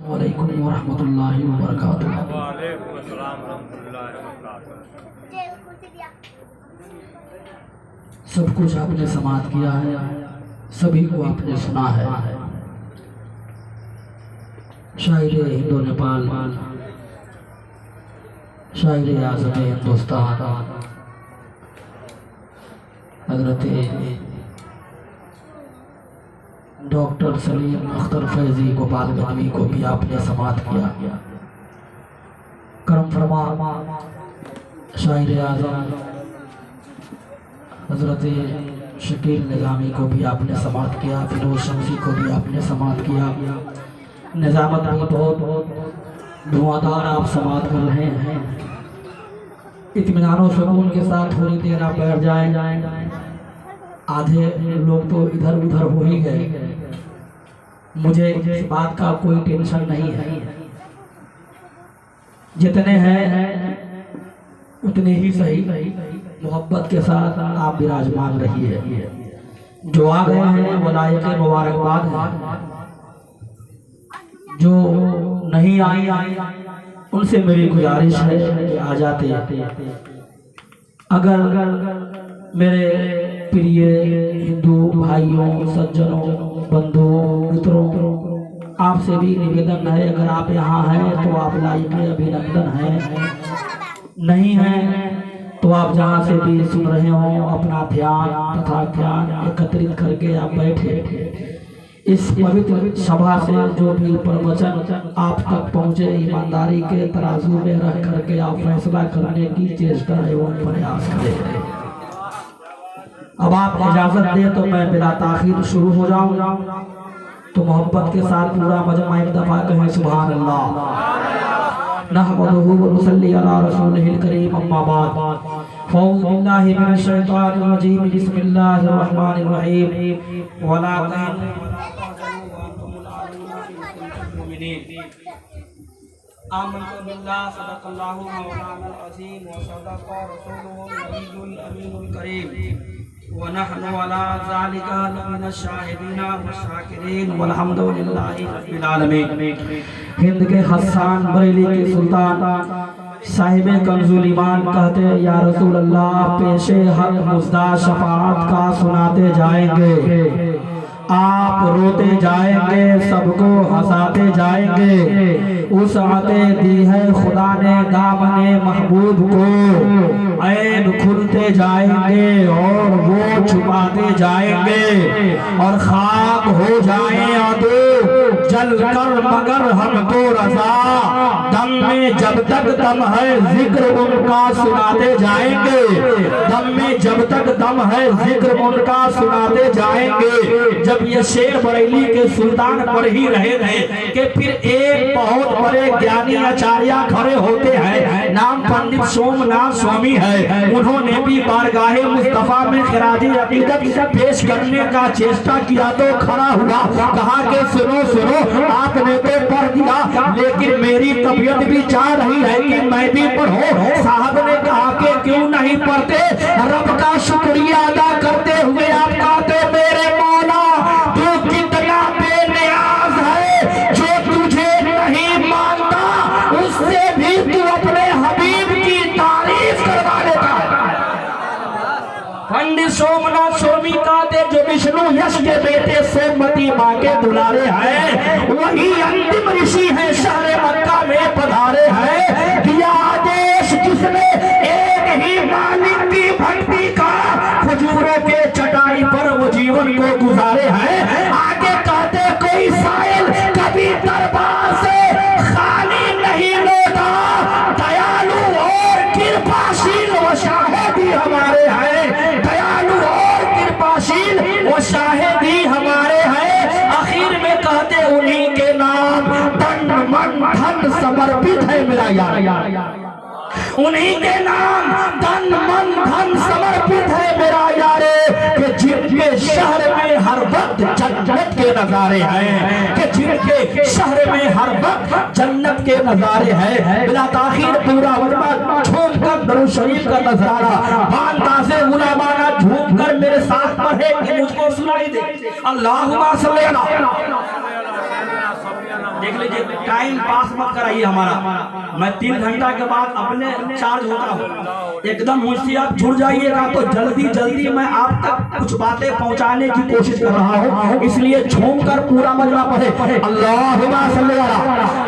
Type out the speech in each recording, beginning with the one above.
वालेकुम वरहमतुल्लाहि वबरकातुहू। वालेकुम अस्सलाम वरहमतुल्लाहि वबरकातुहू। सब कुछ आपने समाप्त किया है, सभी को आपने सुना है। शायर हिंदो नेपाल, शायर आज़म हिंदुस्तान हजरत डॉक्टर सलीम अख्तर फैजी गोपालगंज को भी आपने समाप्त किया। करम फरमा शायर आज़म हजरत शकील निज़ामी को भी आपने समाप्त किया। फिरोज शमसी को भी आपने समाप्त किया। निज़ामत भी बहुत धुआंधार आप समाप्त कर रहे हैं। इत्मीनान और सुकून के साथ थोड़ी देर आप बैठ जाएं। आधे लोग तो इधर उधर हो ही गए। मुझे इस बात का कोई टेंशन नहीं है। जितने हैं उतने ही सही, मोहब्बत के साथ आप विराजमान रहिए। जो आ गए हैं वो लायक मुबारकबाद है, जो नहीं आई उनसे मेरी गुजारिश है कि आ जाते। अगर मेरे प्रिय हिंदू भाइयों, सज्जनों, बंधुओं, मित्रों, आपसे भी निवेदन है, अगर आप यहाँ हैं तो आप लायक अभिनंदन हैं। नहीं हैं तो आप जहाँ से भी सुन रहे हो अपना ध्यान तथा ज्ञान एकत्रित करके आप बैठे। इस पवित्र सभा से जो भी प्रवचन आप तक पहुँचे, ईमानदारी के तराजू में रख करके आप फैसला करने की चेष्टा एवं प्रयास करें। अब आप इजाजत दे तो मैं बिना ताखीर शुरू हो जाऊँ। तो मोहब्बत के साथ पूरा मजमा एक दफा कहें सुभान अल्लाह। नहमदुहु व नुसल्ली अला रसूलिहिल करीम, अम्मा बाद। फ़ौज़ बिल्लाहि मिनश शैतानिर रजीम, बिस्मिल्लाहिर रहमानिर रहीम। वला आमन्तु बिल्लाहि सदक़ल्लाहु मौलानाल अज़ीम व सदक़ा रसूलुहुल नबियुल अमीनुल करीम व नहनु अला ज़ालिका लमिनश शाहिदीन व शाकिरीन वल्हम्दुलिल्लाहि रब्बिल आलमीन। हिंद के हसन बरेली के सुल्तान साहिब कंजुल ईमान कहते या रसूल अल्लाह, पेशे हक मुज़दा शफाअत का सुनाते जाएंगे, आप रोते जाएंगे, सबको हंसाते जाएंगे। उस आते दी है खुदा ने दामने महबूब को, ऐब खुलते जाएंगे और वो छुपाते जाएंगे। और खाक हो जाए अदो जल कर मगर हम तो रजा, दम में जब तक दम है जिक्र उनका सुनाते जाएंगे। दम में जब तक दम है जिक्र उनका सुनाते जाएंगे। जब ये शेर बरेली के सुल्तान पढ़ ही रहे थे कि फिर एक बहुत बड़े ज्ञानी आचार्य खड़े होते हैं, नाम पंडित सोमनाथ स्वामी है। उन्होंने भी बारगाहे मुस्तफा में खिराजी अकीदत पेश करने का चेष्टा किया तो खड़ा हुआ, कहा कि सुनो सुनो, आपने तो पढ़ दिया लेकिन मेरी तबीयत भी चाह रही है कि मैं भी पढ़ूं। साहब ने कहा कि क्यों नहीं पढ़ते, रब का शुक्रिया अदा करते हुए आप कहते मेरे मौला तू कितना बेनियाज है, जो तुझे नहीं मानता उससे भी तू अपने हबीब की तारीफ करवा देता है। पंडित सोमनाथ स्वामी कहते जो विष्णु यश के बेटे सोमवती माँ के दुलारे हैं, वही अंतिम ऋषि है, शहर मक्का में पधारे हैं। दिया आदेश जिसने एक ही मालिक की भक्ति का, खजूरों के चटाई पर वो जीवन को गुजारे हैं। आगे कहते कोई साइल कभी दरबार से खाली नहीं लौटा, दयालु और कृपाशील वो शाहिदी हमारे हैं। दयालु और कृपाशील वो शाहिदी हमारे हैं। आखिर में कहते उन्हीं के नाम तन मन धन समर्पित है मेरा यार, उन्हीं के नाम तन मन धन समर्पित है मेरा यारे। कि जिनके शहर में हर वक्त जन्नत के नजारे हैं, कि जिनके शहर में हर वक्त जन्नत के नजारे हैं। बिला ताखीर पूरा वजमा झूम कर दरूद शरीफ का नजारा मानता से उलमाना झूम कर मेरे साथ पढ़े कि मुझको सुनाई दे। अल्लाहुम्मा सल्ली अला देख लीजिए, टाइम पास मत कराइए हमारा। मैं 3 घंटा के बाद अपने चार्ज होता हूँ। एकदम मुझसे आप जुड़ जाइएगा तो जल्दी जल्दी मैं आप तक कुछ बातें पहुंचाने की कोशिश कर रहा हूँ, इसलिए झूम कर पूरा मजमा पढ़े। अल्लाहुम्मा सल्ली अला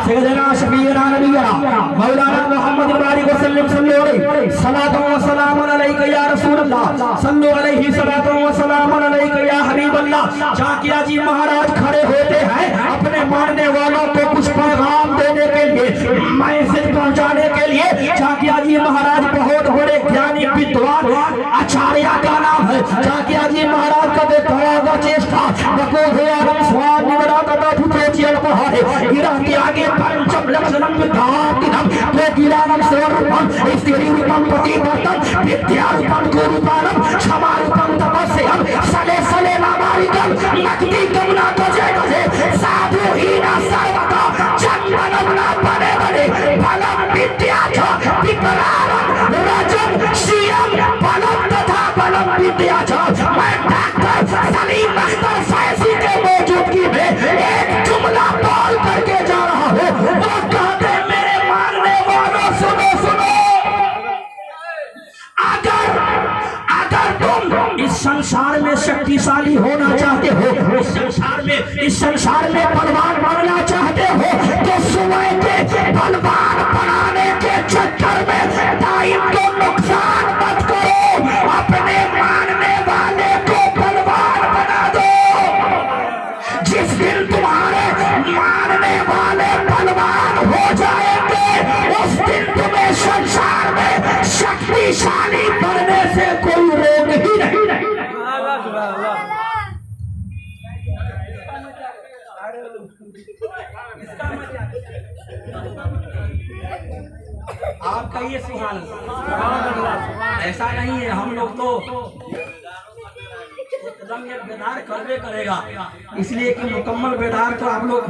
सय्यिदना शफीअना नबियना मौलाना मुहम्मद बारिक वसल्लम सल्लल्लाहु अलैहि सलातो व सलामुन अलैका या रसूल अल्लाह सल्लु अलैहि सलातो व सलामुन अलैका या हबीब अल्लाह। झाकिया जी महाराज खड़े होते हैं अपने मानने वालों को कुछ पैगाम देने के लिए, मैसेज पहुंचाने के लिए। झाकिया जी महाराज बहुत बड़े ज्ञानी विद्वान आचार्य का नाम है। झाकिया जी महाराज का देखा चेष्टा बको हुआ स्वाद निवरा का फुटेचियल पहाड़े गिरा के आगे पंचम लक्षणम विधातिनम तो गिरानम स्वरूपम स्त्रीरूपम प्रतिवर्तम विद्यारूपम गुरुपानम क्षमारूपम तपस्यम सले सले नामारिकम नक्ति कमना गजे गजे साधु हीना सर्वता जन्मनम ना बने बने फलम विद्याचा विकरारम रजम शियम फलम तथा फलम विद्याचा। मैं डॉक्टर सलीम अख्तर फैजी के मौजूदगी में एक जुमला बोल करके जा रहा हूँ। वो कहते मेरे मानने वालों सुनो सुनो, अगर तुम इस संसार में शक्तिशाली होना चाहते हो, इस संसार में बलवान बनना चाहते हो, तो समय के बलवान बनाने के चक्कर में टाइम को नुकसान मत करो, अपने मानने वाले को बलवान बना दो। जिस दिन तुम्हारे मानने वाले बलवान हो जाएंगे, उस दिन तुम्हें संसार में शक्तिशाली बनने से कोई रोक ही नहीं। आप कहिए सुभान अल्लाह। ऐसा नहीं है, हम लोग तो एकदम ये बेदार करवे करेगा, इसलिए कि मुकम्मल बेदार तो आप लोग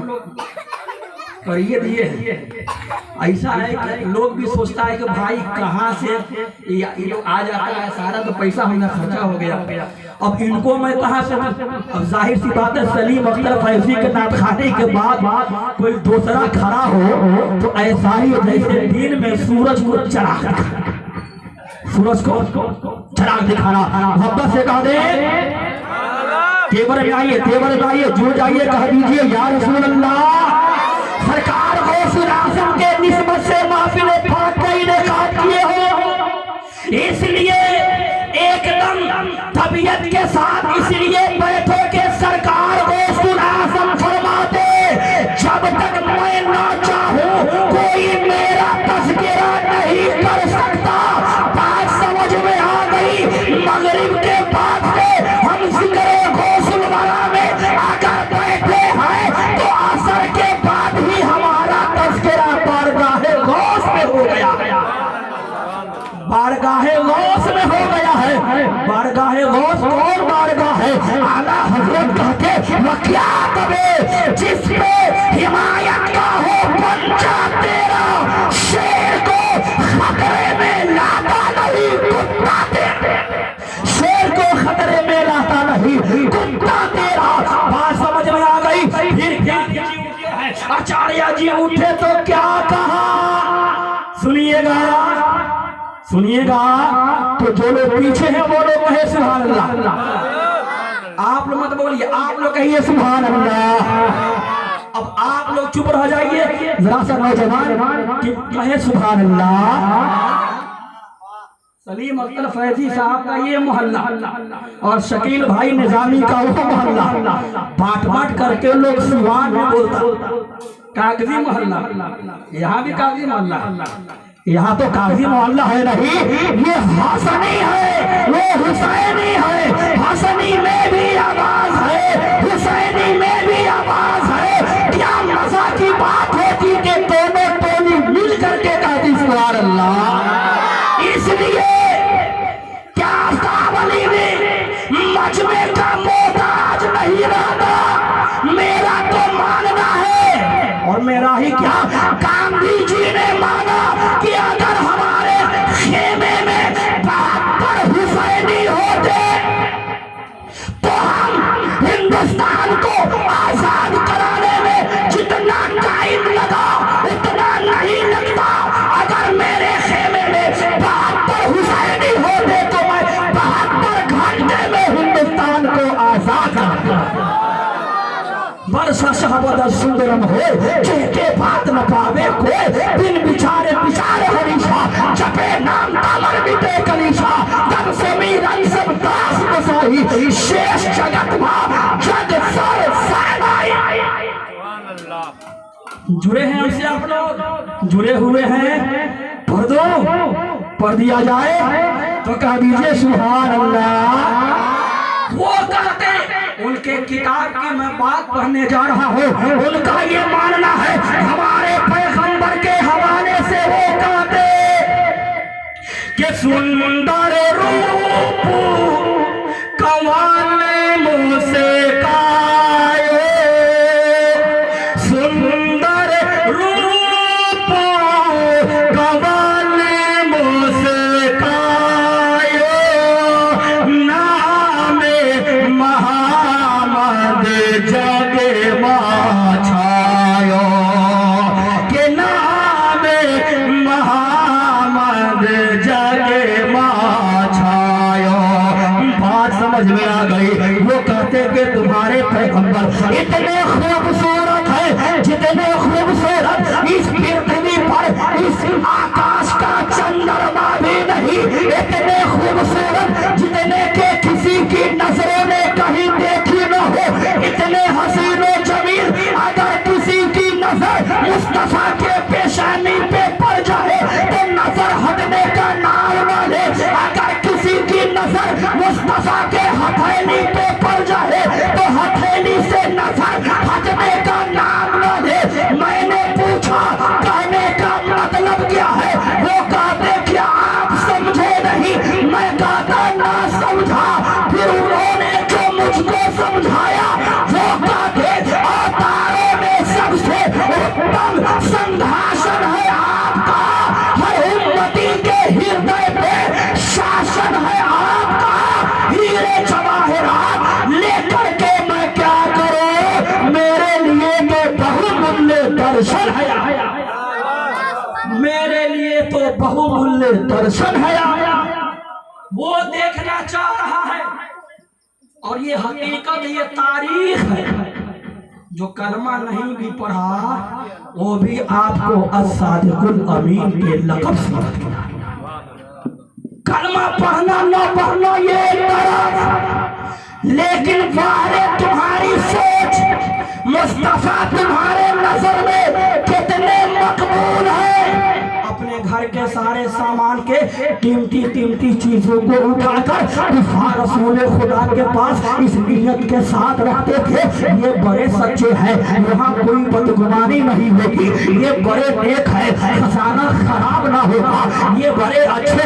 करिए दिए। ऐसा है कि लोग भी सोचता है कि भाई कहाँ से ये लोग आ जाता है, सारा तो पैसा हमने खर्चा हो गया, अब इनको मैं कहाँ से। अब जाहिर सी बात है, सलीम अख्तर फैजी के नाम खाने के बाद कोई दूसरा खड़ा हो तो ऐसा ही जैसे दिन में सूरज को चढ़ा, सूरज को चराग दिखाना। मोहब्बत से कह दे तेवर में आइए, तेवर में आइए, जुड़ जाइए, कह दीजिए या रसूल अल्लाह। सरकार गौसुल आजम के निस्बत से महफिल पाक का इनेकाद किए हो, इसलिए एकदम तबीयत के साथ इसलिए बैठो कि सरकार गौसुल आजम फरमाते जब तक मैं ना चाहूं कोई मेरा तज़किरा नहीं कर सकता। बात समझ में आ गई। मगरिब के बाद से हम जिक्र गौसुल वाला में आकर बैठे हैं तो असर के बाद ही हमारा तज़किरा बारगाहे गौस में हो गया, बारगाहे गौस में हो गया है। बारगाहे गौस कौन बारगाह है? आला हजरत कहते वो क्या कबे जिस पे हिमायत का हो पंचा तेरा, शेर को खतरे में लाता नहीं कुत्ता तेरा, शेर को खतरे में लाता नहीं कुत्ता तेरा। बात समझ में आ गई। फिर आचार्य जी उठे तो क्या कहा, सुनिएगा सुनिएगा। तो जो लोग पीछे हैं वो लोग कहे सुभान अल्लाह। आप लोग मत बोलिए, आप लोग कहिए सुभान अल्लाह। अब आप लोग चुप रह जाइए, जरा सा नौजवान कहे सुभान अल्लाह। सलीम अख्तर फैजी साहब का ये मोहल्ला और शकील भाई निजामी का वो मोहल्ला, बांट बांट करके लोग सुभान में बोलता। कागजी मोहल्ला, यहाँ भी कागजी मोहल्ला, यहाँ तो कागजी मोहल्ला है नहीं, ये हसनी है, वो हुसैनी है। हसनी में भी आवाज है, हुसैनी में भी आवाज है। क्या मजा की बात होती कि दोनों टोली मिल करके कहती सुभान अल्लाह। इसलिए क्या आफ्ताब अली ने मजमे का मोहताज नहीं रहता, मेरा तो मानना है। और मेरा ही क्या, गांधी जी ने माना कि अगर हमारे खेमे में 72 हुसैनी होते तो हम हिंदुस्तान को आजाद कराने में जितना सहबद सुंदरम हो के बात न पावे कोई बिन विचारे विचार हरीशा जपे नाम तामर मिटे कलीशा तब से मीरन सब दास बसाई शेष जगत में जग सर साई। सुभान अल्लाह। जुड़े हैं हमसे आप लोग, जुड़े हुए हैं, पढ़ दो, पढ़ दिया जाए तो कह दीजिए सुभान अल्लाह। वो कहते उनके किताब की मैं बात पढ़ने जा रहा हूँ, उनका ये मानना है हमारे पैगंबर के हवाले से। वो कहते कि सुंदर रूप कमाल मुझसे कायो, सुंदर रूप कमाल मुझसे कायो, नाम महामद जगे माछायो, के नाम महामद जगे माछायो। बात समझ में आ गई। वो कहते कि तुम्हारे पैगंबर इतने खूबसूरत है जितने खूबसूरत इस पृथ्वी पर इस आकाश का चंद्रमा भी नहीं, इतने खूबसूरत जितने के किसी की नजरों ने कहीं देखी न हो, इतने हसीनो जमील अगर किसी की नजर मुस्तफा के पेशानी पे पड़ जाए तो नजर हटने का नाम न ले, अगर किसी की नजर मुस्तफा के हथेली पे पड़ जाए तो हथेली से नजर हटने का नाम न ले। मैंने पूछा कहने का मतलब क्या है? वो कहते क्या आप समझे नहीं? मैं कहता ना समझा। फिर उन्होंने जो मुझको समझाया वो कहते अवतारों में सबसे उत्तम संभाषण है आपका, हर उम्मती के हृदय पे शासन है आपका, हीरे जवाहरात लेकर के मैं क्या करूं? मेरे लिए तो बहुमूल्य दर्शन है, मेरे लिए तो बहुमूल्य दर्शन है। वो देखना चाह रहा है और ये हकीकत, ये तारीख है। जो कलमा नहीं भी पढ़ा वो भी आपको अस्सादिकुल अमीन के लक़ब से याद। कलमा पढ़ना न पढ़ना ये एक तरफ, लेकिन बाहर तुम्हारी सोच मुस्तफा तुम्हारे नजर में कितने मकबूल है। अपने घर के सारे सामान के कीमती कीमती चीजों को उठाकर रसूल खुदा के पास इस नीयत के साथ रखते थे ये बड़े सच्चे हैं, यहाँ कोई बदगुमानी नहीं होगी, ये बड़े नेक है, खजाना खराब ना होगा, ये बड़े अच्छे